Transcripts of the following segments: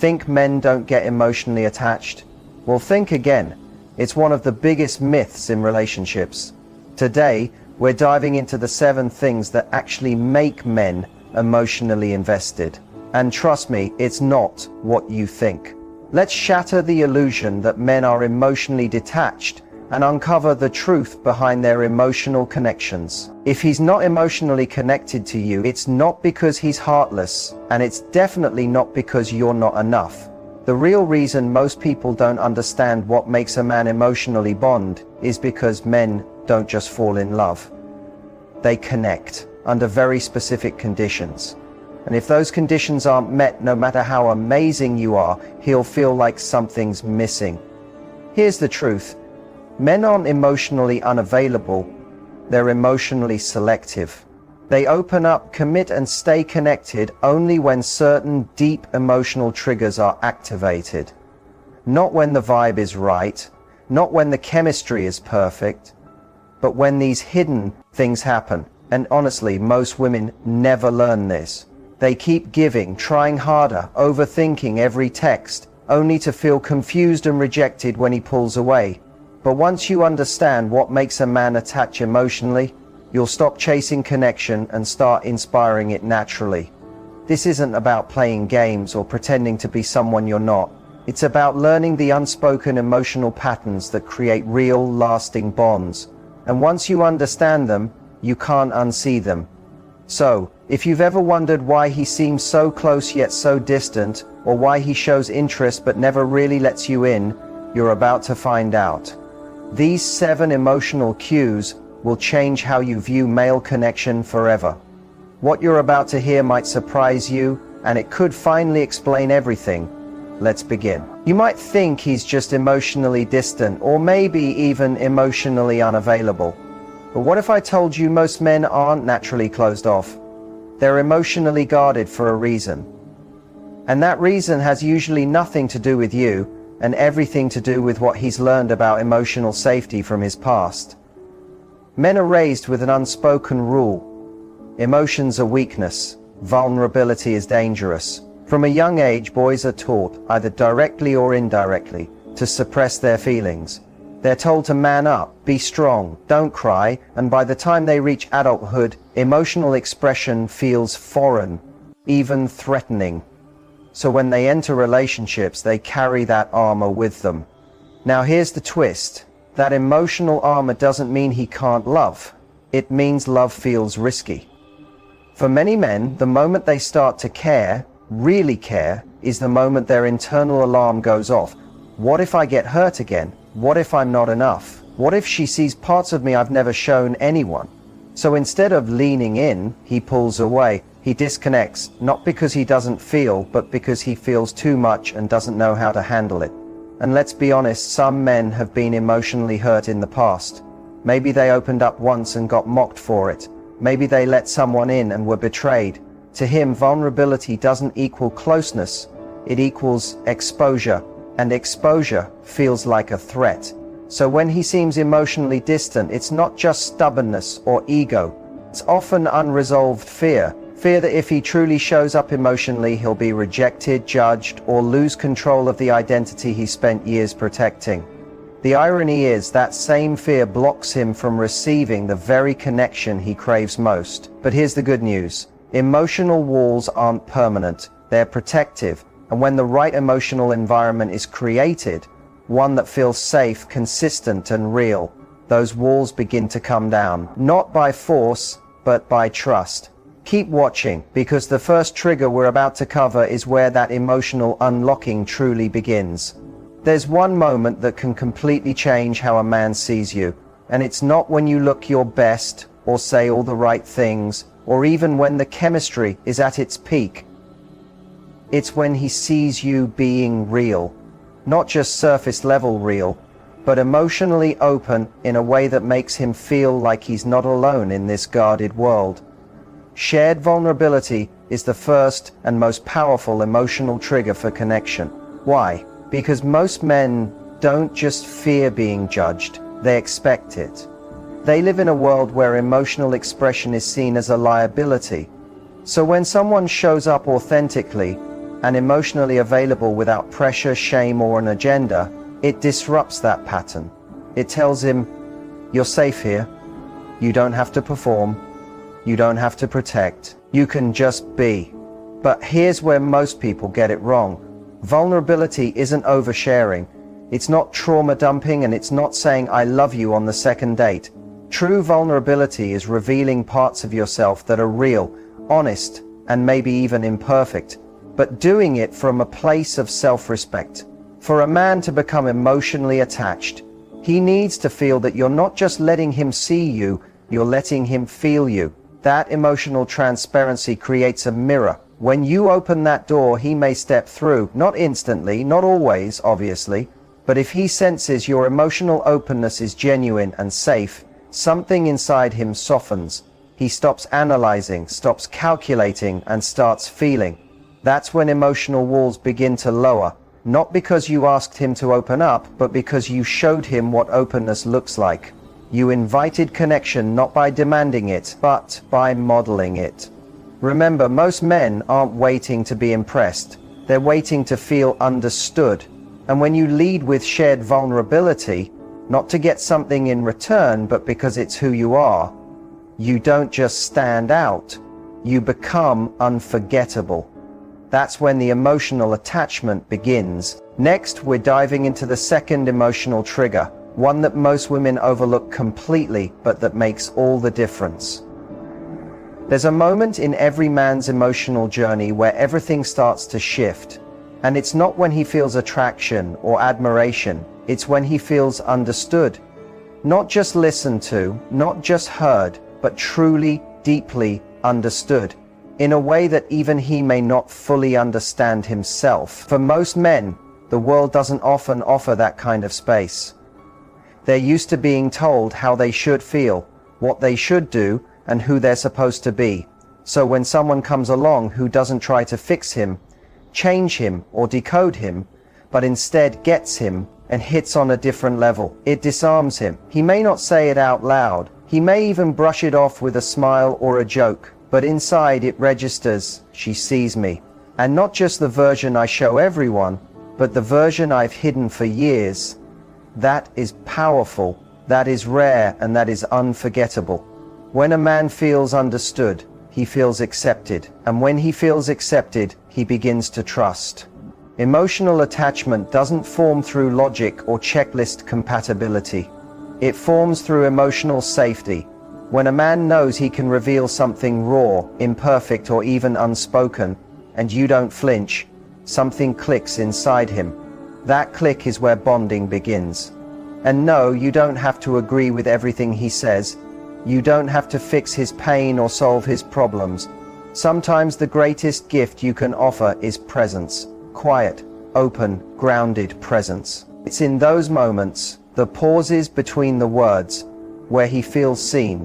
Think men don't get emotionally attached? Well, think again. It's one of the biggest myths in relationships. Today, we're diving into the 7 things that actually make men emotionally invested. And trust me, it's not what you think. Let's shatter the illusion that men are emotionally detached and uncover the truth behind their emotional connections. If he's not emotionally connected to you, it's not because he's heartless, and it's definitely not because you're not enough. The real reason most people don't understand what makes a man emotionally bond is because men don't just fall in love. They connect under very specific conditions. And if those conditions aren't met, no matter how amazing you are, he'll feel like something's missing. Here's the truth. Men aren't emotionally unavailable. They're emotionally selective. They open up, commit, and stay connected only when certain deep emotional triggers are activated. Not when the vibe is right, not when the chemistry is perfect, but when these hidden things happen. And honestly, most women never learn this. They keep giving, trying harder, overthinking every text, only to feel confused and rejected when he pulls away. But once you understand what makes a man attach emotionally, you'll stop chasing connection and start inspiring it naturally. This isn't about playing games or pretending to be someone you're not. It's about learning the unspoken emotional patterns that create real, lasting bonds. And once you understand them, you can't unsee them. So, if you've ever wondered why he seems so close yet so distant, or why he shows interest but never really lets you in, you're about to find out. These 7 emotional cues will change how you view male connection forever. What you're about to hear might surprise you, and it could finally explain everything. Let's begin. You might think he's just emotionally distant, or maybe even emotionally unavailable. But what if I told you most men aren't naturally closed off? They're emotionally guarded for a reason. And that reason has usually nothing to do with you, and everything to do with what he's learned about emotional safety from his past. Men are raised with an unspoken rule. Emotions are weakness. Vulnerability is dangerous. From a young age, boys are taught, either directly or indirectly, to suppress their feelings. They're told to man up, be strong, don't cry, and by the time they reach adulthood, emotional expression feels foreign, even threatening. So when they enter relationships, they carry that armor with them. Now here's the twist. That emotional armor doesn't mean he can't love. It means love feels risky. For many men, the moment they start to care, really care, is the moment their internal alarm goes off. What if I get hurt again? What if I'm not enough? What if she sees parts of me I've never shown anyone? So instead of leaning in, he pulls away. He disconnects, not because he doesn't feel, but because he feels too much and doesn't know how to handle it. And let's be honest, some men have been emotionally hurt in the past. Maybe they opened up once and got mocked for it. Maybe they let someone in and were betrayed. To him, vulnerability doesn't equal closeness. It equals exposure. And exposure feels like a threat. So when he seems emotionally distant, it's not just stubbornness or ego. It's often unresolved fear. Fear that if he truly shows up emotionally, he'll be rejected, judged, or lose control of the identity he spent years protecting. The irony is that same fear blocks him from receiving the very connection he craves most. But here's the good news. Emotional walls aren't permanent. They're protective. And when the right emotional environment is created, one that feels safe, consistent, and real, those walls begin to come down. Not by force, but by trust. Keep watching, because the first trigger we're about to cover is where that emotional unlocking truly begins. There's one moment that can completely change how a man sees you, and it's not when you look your best, or say all the right things, or even when the chemistry is at its peak. It's when he sees you being real. Not just surface level real, but emotionally open in a way that makes him feel like he's not alone in this guarded world. Shared vulnerability is the first and most powerful emotional trigger for connection. Why? Because most men don't just fear being judged, they expect it. They live in a world where emotional expression is seen as a liability. So when someone shows up authentically, and emotionally available without pressure, shame, or an agenda, it disrupts that pattern. It tells him, you're safe here. You don't have to perform. You don't have to protect. You can just be. But here's where most people get it wrong. Vulnerability isn't oversharing. It's not trauma dumping, and it's not saying I love you on the second date. True vulnerability is revealing parts of yourself that are real, honest, and maybe even imperfect, but doing it from a place of self-respect. For a man to become emotionally attached, he needs to feel that you're not just letting him see you, you're letting him feel you. That emotional transparency creates a mirror. When you open that door, he may step through, not instantly, not always, obviously, but if he senses your emotional openness is genuine and safe, something inside him softens. He stops analyzing, stops calculating, and starts feeling. That's when emotional walls begin to lower, not because you asked him to open up, but because you showed him what openness looks like. You invited connection not by demanding it, but by modeling it. Remember, most men aren't waiting to be impressed. They're waiting to feel understood. And when you lead with shared vulnerability, not to get something in return, but because it's who you are, you don't just stand out, you become unforgettable. That's when the emotional attachment begins. Next, we're diving into the second emotional trigger, one that most women overlook completely, but that makes all the difference. There's a moment in every man's emotional journey where everything starts to shift. And it's not when he feels attraction or admiration, it's when he feels understood. Not just listened to, not just heard, but truly, deeply understood, in a way that even he may not fully understand himself. For most men, the world doesn't often offer that kind of space. They're used to being told how they should feel, what they should do, and who they're supposed to be. So when someone comes along who doesn't try to fix him, change him, or decode him, but instead gets him and hits on a different level, it disarms him. He may not say it out loud. He may even brush it off with a smile or a joke, but inside it registers, she sees me. And not just the version I show everyone, but the version I've hidden for years. That is powerful, that is rare, and that is unforgettable. When a man feels understood, he feels accepted, and when he feels accepted, he begins to trust. Emotional attachment doesn't form through logic or checklist compatibility. It forms through emotional safety. When a man knows he can reveal something raw, imperfect, or even unspoken, and you don't flinch, something clicks inside him. That click is where bonding begins. And no, you don't have to agree with everything he says. You don't have to fix his pain or solve his problems. Sometimes the greatest gift you can offer is presence. Quiet, open, grounded presence. It's in those moments, the pauses between the words, where he feels seen.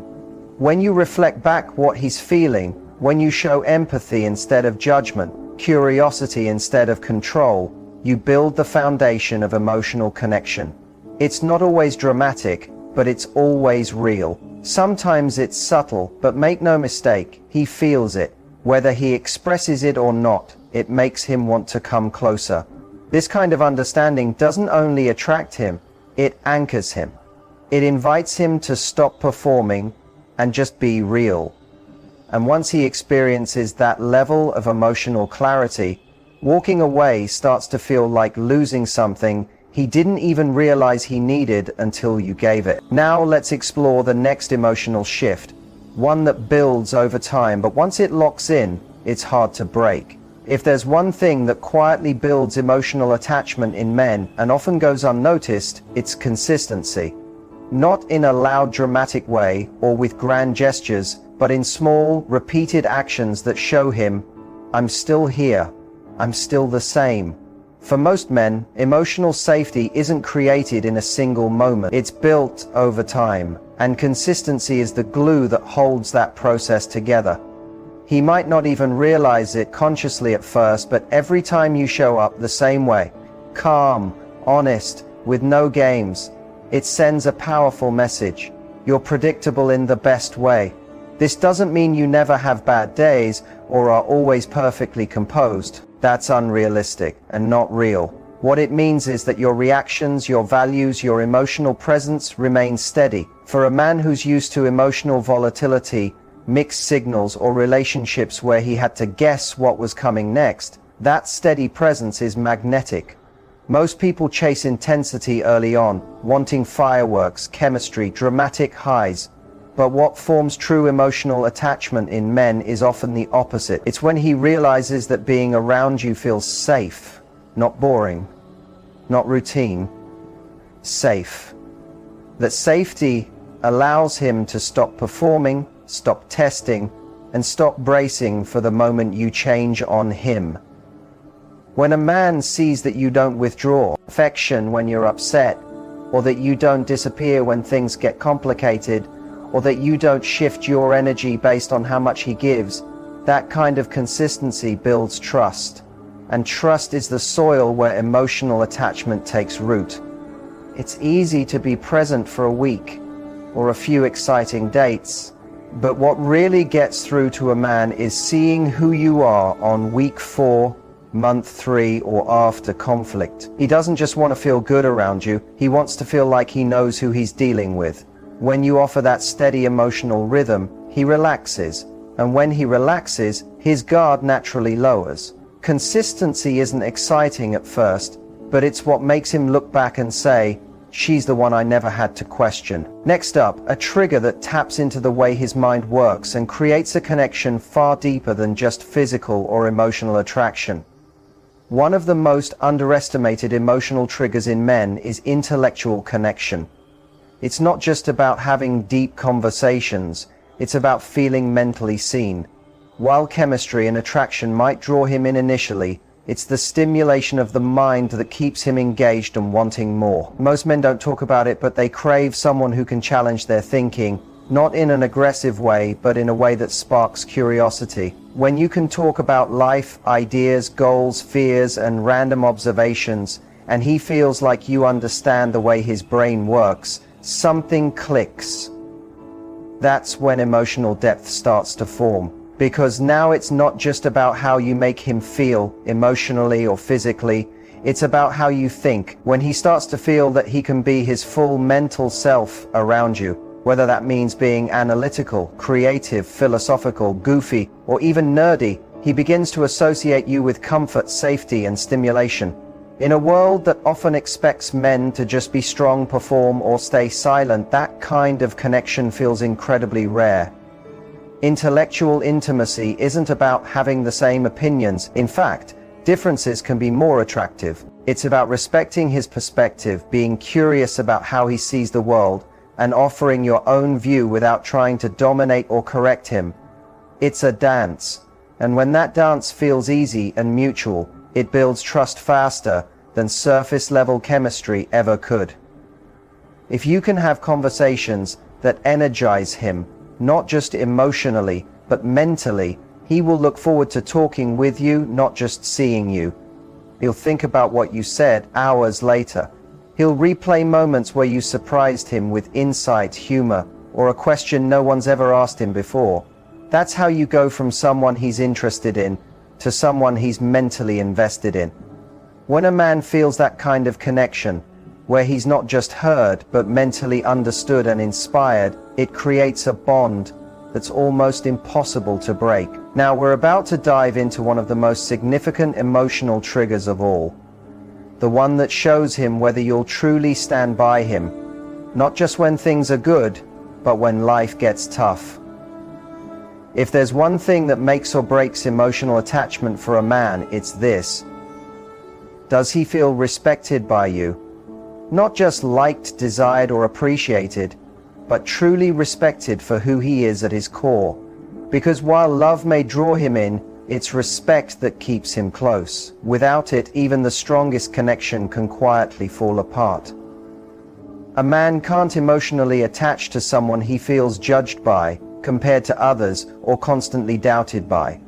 When you reflect back what he's feeling, when you show empathy instead of judgment, curiosity instead of control, you build the foundation of emotional connection. It's not always dramatic, but it's always real. Sometimes it's subtle, but make no mistake, he feels it. Whether he expresses it or not, it makes him want to come closer. This kind of understanding doesn't only attract him, it anchors him. It invites him to stop performing and just be real. And once he experiences that level of emotional clarity, walking away starts to feel like losing something he didn't even realize he needed until you gave it. Now let's explore the next emotional shift, one that builds over time, but once it locks in, it's hard to break. If there's one thing that quietly builds emotional attachment in men and often goes unnoticed, it's consistency. Not in a loud, dramatic way or with grand gestures, but in small, repeated actions that show him, I'm still here, I'm still the same. For most men, emotional safety isn't created in a single moment. It's built over time, and consistency is the glue that holds that process together. He might not even realize it consciously at first, but every time you show up the same way, calm, honest, with no games, it sends a powerful message. You're predictable in the best way. This doesn't mean you never have bad days or are always perfectly composed. That's unrealistic and not real. What it means is that your reactions, your values, your emotional presence remain steady. For a man who's used to emotional volatility, mixed signals, or relationships where he had to guess what was coming next, that steady presence is magnetic. Most people chase intensity early on, wanting fireworks, chemistry, dramatic highs. But what forms true emotional attachment in men is often the opposite. It's when he realizes that being around you feels safe, not boring, not routine, safe. That safety allows him to stop performing, stop testing, and stop bracing for the moment you change on him. When a man sees that you don't withdraw affection when you're upset, or that you don't disappear when things get complicated, or that you don't shift your energy based on how much he gives, that kind of consistency builds trust. And trust is the soil where emotional attachment takes root. It's easy to be present for a week or a few exciting dates, but what really gets through to a man is seeing who you are on week 4, month 3, or after conflict. He doesn't just want to feel good around you, he wants to feel like he knows who he's dealing with. When you offer that steady emotional rhythm, he relaxes, and when he relaxes, his guard naturally lowers. Consistency isn't exciting at first, but it's what makes him look back and say, "She's the one I never had to question." Next up, a trigger that taps into the way his mind works and creates a connection far deeper than just physical or emotional attraction. One of the most underestimated emotional triggers in men is intellectual connection. It's not just about having deep conversations, it's about feeling mentally seen. While chemistry and attraction might draw him in initially, it's the stimulation of the mind that keeps him engaged and wanting more. Most men don't talk about it, but they crave someone who can challenge their thinking, not in an aggressive way, but in a way that sparks curiosity. When you can talk about life, ideas, goals, fears, and random observations, and he feels like you understand the way his brain works, something clicks. That's when emotional depth starts to form. Because now it's not just about how you make him feel emotionally or physically, it's about how you think. When he starts to feel that he can be his full mental self around you, whether that means being analytical, creative, philosophical, goofy, or even nerdy, he begins to associate you with comfort, safety, and stimulation. In a world that often expects men to just be strong, perform, or stay silent, that kind of connection feels incredibly rare. Intellectual intimacy isn't about having the same opinions. In fact, differences can be more attractive. It's about respecting his perspective, being curious about how he sees the world, and offering your own view without trying to dominate or correct him. It's a dance, and when that dance feels easy and mutual, it builds trust faster than surface-level chemistry ever could. If you can have conversations that energize him, not just emotionally, but mentally, he will look forward to talking with you, not just seeing you. He'll think about what you said hours later. He'll replay moments where you surprised him with insight, humor, or a question no one's ever asked him before. That's how you go from someone he's interested in to someone he's mentally invested in. When a man feels that kind of connection, where he's not just heard but mentally understood and inspired, it creates a bond that's almost impossible to break. Now we're about to dive into one of the most significant emotional triggers of all. The one that shows him whether you'll truly stand by him, not just when things are good, but when life gets tough. If there's one thing that makes or breaks emotional attachment for a man, it's this. Does he feel respected by you? Not just liked, desired, or appreciated, but truly respected for who he is at his core. Because while love may draw him in, it's respect that keeps him close. Without it, even the strongest connection can quietly fall apart. A man can't emotionally attach to someone he feels judged by, compared to others, or constantly doubted by.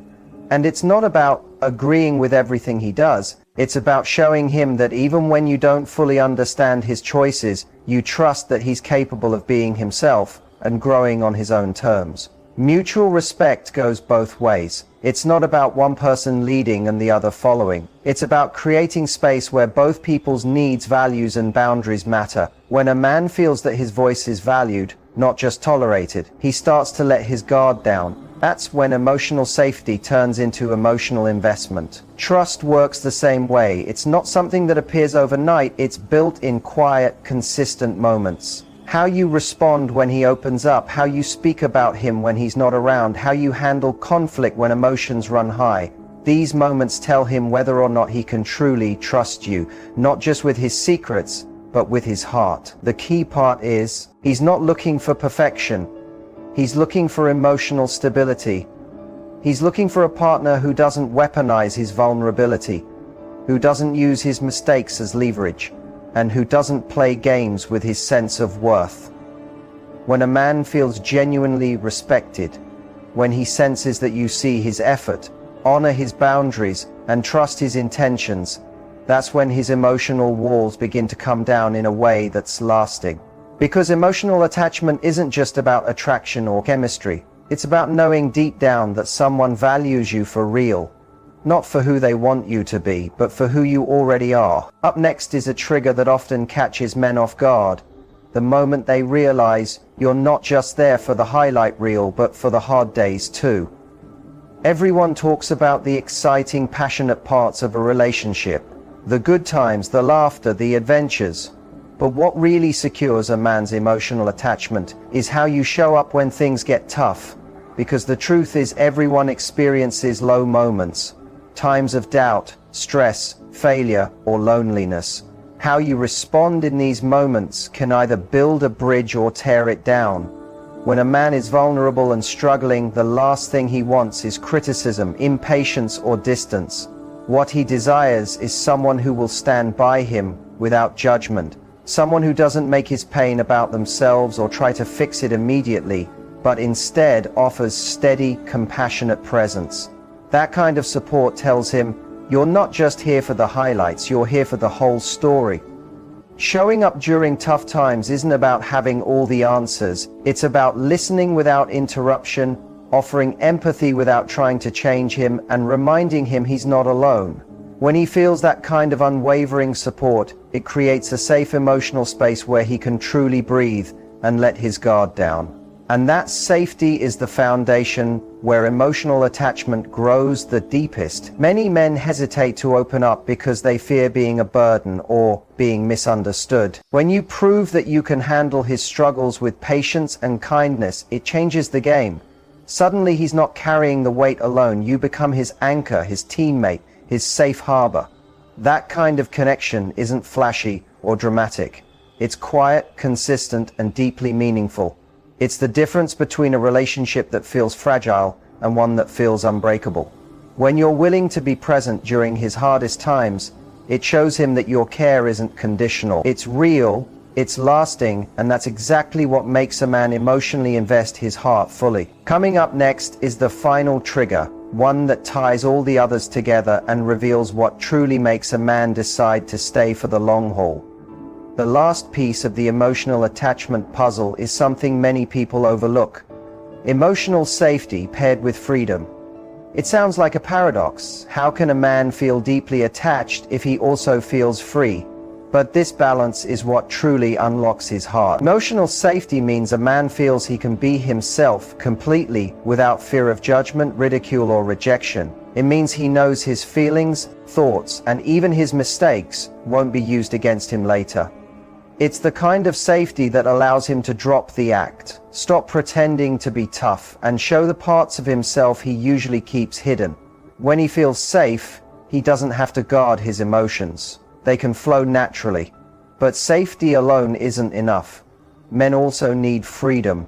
And it's not about agreeing with everything he does. It's about showing him that even when you don't fully understand his choices, you trust that he's capable of being himself and growing on his own terms. Mutual respect goes both ways. It's not about one person leading and the other following. It's about creating space where both people's needs, values, and boundaries matter. When a man feels that his voice is valued, not just tolerated, he starts to let his guard down. That's when emotional safety turns into emotional investment. Trust works the same way. It's not something that appears overnight. It's built in quiet, consistent moments. How you respond when he opens up, how you speak about him when he's not around, how you handle conflict when emotions run high. These moments tell him whether or not he can truly trust you, not just with his secrets, but with his heart. The key part is, he's not looking for perfection. He's looking for emotional stability. He's looking for a partner who doesn't weaponize his vulnerability, who doesn't use his mistakes as leverage, and who doesn't play games with his sense of worth. When a man feels genuinely respected, when he senses that you see his effort, honor his boundaries, and trust his intentions, that's when his emotional walls begin to come down in a way that's lasting. Because emotional attachment isn't just about attraction or chemistry. It's about knowing deep down that someone values you for real. Not for who they want you to be, but for who you already are. Up next is a trigger that often catches men off guard. The moment they realize you're not just there for the highlight reel, but for the hard days too. Everyone talks about the exciting, passionate parts of a relationship. The good times, the laughter, the adventures. But what really secures a man's emotional attachment is how you show up when things get tough. Because the truth is, everyone experiences low moments. Times of doubt, stress, failure, or loneliness. How you respond in these moments can either build a bridge or tear it down. When a man is vulnerable and struggling, the last thing he wants is criticism, impatience, or distance. What he desires is someone who will stand by him without judgment. Someone who doesn't make his pain about themselves or try to fix it immediately, but instead offers steady, compassionate presence. That kind of support tells him, you're not just here for the highlights, you're here for the whole story. Showing up during tough times isn't about having all the answers. It's about listening without interruption, offering empathy without trying to change him, and reminding him he's not alone. When he feels that kind of unwavering support, it creates a safe emotional space where he can truly breathe and let his guard down. And that safety is the foundation where emotional attachment grows the deepest. Many men hesitate to open up because they fear being a burden or being misunderstood. When you prove that you can handle his struggles with patience and kindness, it changes the game. Suddenly he's not carrying the weight alone. You become his anchor, his teammate, his safe harbor. That kind of connection isn't flashy or dramatic. It's quiet, consistent, and deeply meaningful. It's the difference between a relationship that feels fragile and one that feels unbreakable. When you're willing to be present during his hardest times, it shows him that your care isn't conditional. It's real, it's lasting, and that's exactly what makes a man emotionally invest his heart fully. Coming up next is the final trigger, one that ties all the others together and reveals what truly makes a man decide to stay for the long haul. The last piece of the emotional attachment puzzle is something many people overlook. Emotional safety paired with freedom. It sounds like a paradox. How can a man feel deeply attached if he also feels free? But this balance is what truly unlocks his heart. Emotional safety means a man feels he can be himself completely without fear of judgment, ridicule, or rejection. It means he knows his feelings, thoughts, and even his mistakes won't be used against him later. It's the kind of safety that allows him to drop the act, stop pretending to be tough, and show the parts of himself he usually keeps hidden. When he feels safe, he doesn't have to guard his emotions. They can flow naturally. But safety alone isn't enough. Men also need freedom.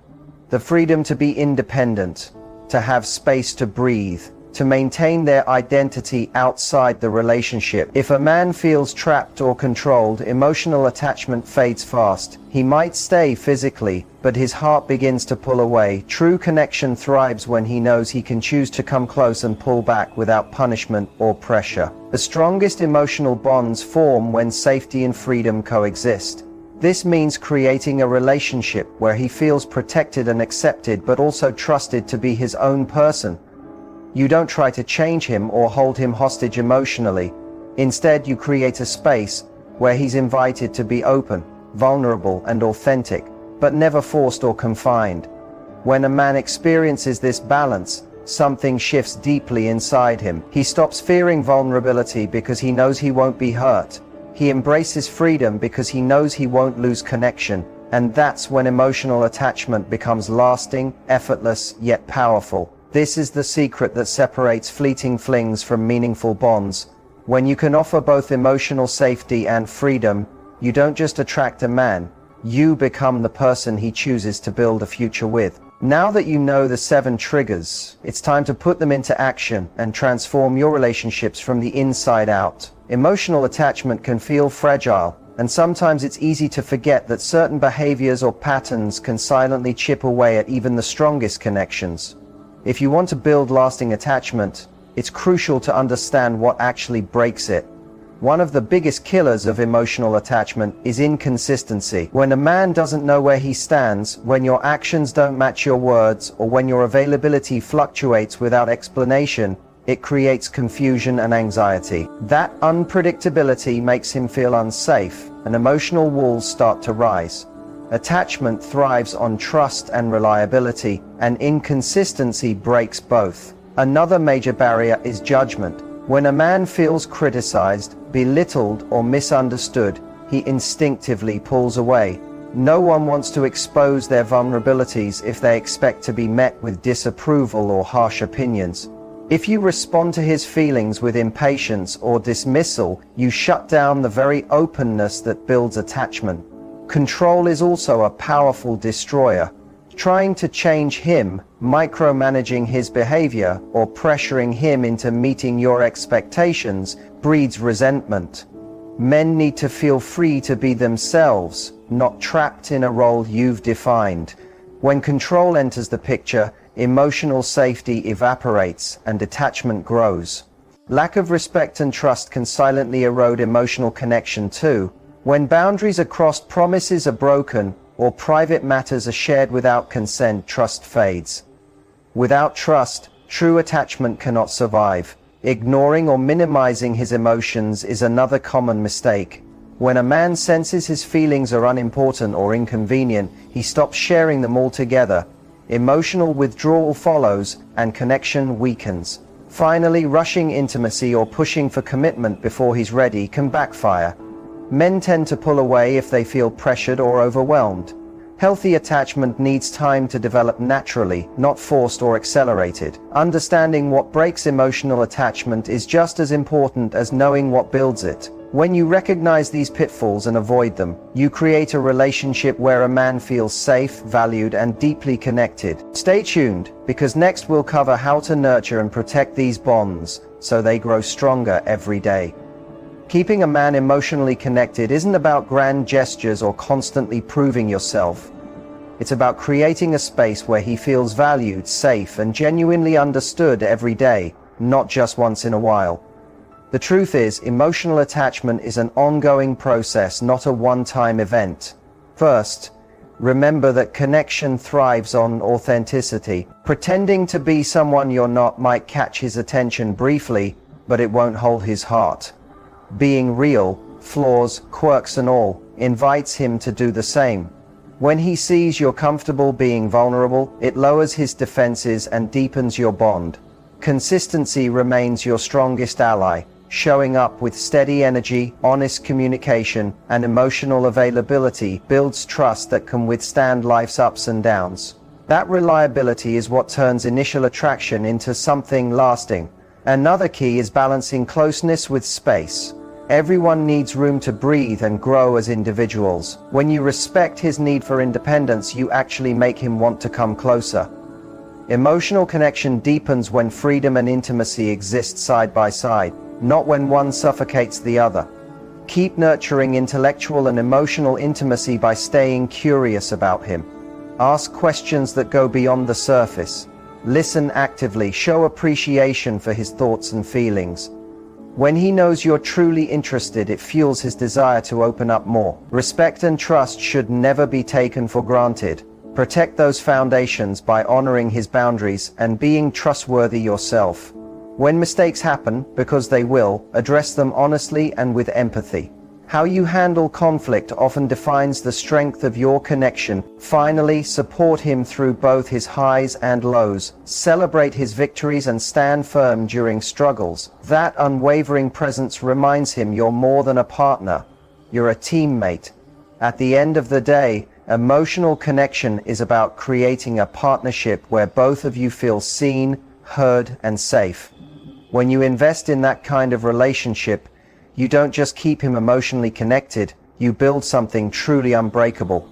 The freedom to be independent, to have space to breathe, to maintain their identity outside the relationship. If a man feels trapped or controlled, emotional attachment fades fast. He might stay physically, but his heart begins to pull away. True connection thrives when he knows he can choose to come close and pull back without punishment or pressure. The strongest emotional bonds form when safety and freedom coexist. This means creating a relationship where he feels protected and accepted, but also trusted to be his own person. You don't try to change him or hold him hostage emotionally. Instead, you create a space where he's invited to be open, vulnerable, and authentic, but never forced or confined. When a man experiences this balance, something shifts deeply inside him. He stops fearing vulnerability because he knows he won't be hurt. He embraces freedom because he knows he won't lose connection. And that's when emotional attachment becomes lasting, effortless, yet powerful. This is the secret that separates fleeting flings from meaningful bonds. When you can offer both emotional safety and freedom, you don't just attract a man, you become the person he chooses to build a future with. Now that you know the 7 triggers, it's time to put them into action and transform your relationships from the inside out. Emotional attachment can feel fragile, and sometimes it's easy to forget that certain behaviors or patterns can silently chip away at even the strongest connections. If you want to build lasting attachment, it's crucial to understand what actually breaks it. One of the biggest killers of emotional attachment is inconsistency. When a man doesn't know where he stands, when your actions don't match your words, or when your availability fluctuates without explanation, it creates confusion and anxiety. That unpredictability makes him feel unsafe, and emotional walls start to rise. Attachment thrives on trust and reliability, and inconsistency breaks both. Another major barrier is judgment. When a man feels criticized, belittled, or misunderstood, he instinctively pulls away. No one wants to expose their vulnerabilities if they expect to be met with disapproval or harsh opinions. If you respond to his feelings with impatience or dismissal, you shut down the very openness that builds attachment. Control is also a powerful destroyer. Trying to change him, micromanaging his behavior, or pressuring him into meeting your expectations breeds resentment. Men need to feel free to be themselves, not trapped in a role you've defined. When control enters the picture, emotional safety evaporates and attachment grows. Lack of respect and trust can silently erode emotional connection too. When boundaries are crossed, promises are broken, or private matters are shared without consent, trust fades. Without trust, true attachment cannot survive. Ignoring or minimizing his emotions is another common mistake. When a man senses his feelings are unimportant or inconvenient, he stops sharing them altogether. Emotional withdrawal follows, and connection weakens. Finally, rushing intimacy or pushing for commitment before he's ready can backfire. Men tend to pull away if they feel pressured or overwhelmed. Healthy attachment needs time to develop naturally, not forced or accelerated. Understanding what breaks emotional attachment is just as important as knowing what builds it. When you recognize these pitfalls and avoid them, you create a relationship where a man feels safe, valued, and deeply connected. Stay tuned, because next we'll cover how to nurture and protect these bonds so they grow stronger every day. Keeping a man emotionally connected isn't about grand gestures or constantly proving yourself. It's about creating a space where he feels valued, safe, and genuinely understood every day, not just once in a while. The truth is, emotional attachment is an ongoing process, not a one-time event. First, remember that connection thrives on authenticity. Pretending to be someone you're not might catch his attention briefly, but it won't hold his heart. Being real, flaws, quirks and all, invites him to do the same. When he sees you're comfortable being vulnerable, it lowers his defenses and deepens your bond. Consistency remains your strongest ally. Showing up with steady energy, honest communication, and emotional availability builds trust that can withstand life's ups and downs. That reliability is what turns initial attraction into something lasting. Another key is balancing closeness with space. Everyone needs room to breathe and grow as individuals. When you respect his need for independence, you actually make him want to come closer. Emotional connection deepens when freedom and intimacy exist side by side, not when one suffocates the other. Keep nurturing intellectual and emotional intimacy by staying curious about him. Ask questions that go beyond the surface. Listen actively, show appreciation for his thoughts and feelings. When he knows you're truly interested, it fuels his desire to open up more. Respect and trust should never be taken for granted. Protect those foundations by honoring his boundaries and being trustworthy yourself. When mistakes happen, because they will, address them honestly and with empathy. How you handle conflict often defines the strength of your connection. Finally, support him through both his highs and lows. Celebrate his victories and stand firm during struggles. That unwavering presence reminds him you're more than a partner. You're a teammate. At the end of the day, emotional connection is about creating a partnership where both of you feel seen, heard, and safe. When you invest in that kind of relationship, you don't just keep him emotionally connected, you build something truly unbreakable.